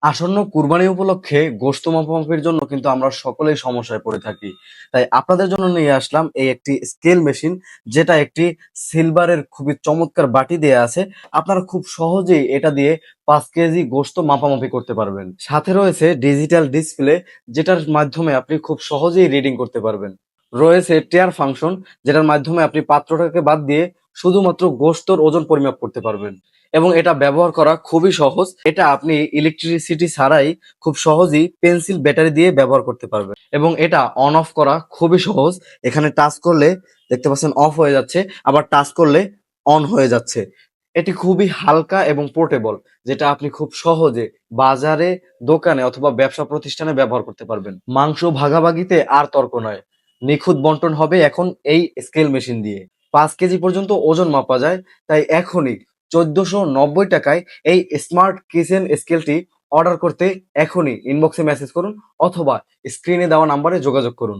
আসন্ন কুরবানি উপলক্ষে গোশত মাপামাপির জন্য কিন্তু আমরা সকলেই সমস্যায় পড়ে থাকি। তাই আপনাদের জন্য নিয়ে আসলাম এই একটি স্কেল মেশিন, যেটা একটি সিলভারের খুবই চমৎকার বাটি দেয়া আছে। আপনারা খুব সহজেই এটা দিয়ে ৫ কেজি গোশত মাপামাপি করতে পারবেন। সাথে রয়েছে ডিজিটাল ডিসপ্লে, যেটার মাধ্যমে আপনি খুব সহজেই রিডিং করতে পারবেন। রয়েছে টেয়ার ফাংশন, যেটার মাধ্যমে আপনি পাত্রটাকে বাদ দিয়ে শুধুমাত্র গোশতর ওজন পরিমাপ করতে পারবেন। এবং এটা ব্যবহার করা খুবই সহজ। এটা আপনি ইলেকট্রিসিটি ছাড়াই খুব সহজেই পেন্সিল ব্যাটারি দিয়ে ব্যবহার করতে পারবেন। এবং এটা অন অফ করা খুবই সহজ। এখানে টাচ করলে দেখতে পাচ্ছেন অফ হয়ে যাচ্ছে, আবার টাচ করলে অন হয়ে যাচ্ছে। এটি খুবই হালকা এবং পোর্টেবল, যেটা আপনি খুব সহজে বাজারে, দোকানে অথবা ব্যবসা প্রতিষ্ঠানে ব্যবহার করতে পারবেন। মাংস ভাগাভাগিতে আর তর্ক নয়, নিখুঁত বন্টন হবে এখন এই স্কেল মেশিন দিয়ে। ৫ কেজি পর্যন্ত ওজন মাপা যায়। তাই এখনই ১৪৯০ টাকায় এই স্মার্ট কিচেন স্কেলটি অর্ডার করতে এখনই ইনবক্সে মেসেজ করুন অথবা স্ক্রিনে দেওয়া নাম্বারে যোগাযোগ করুন।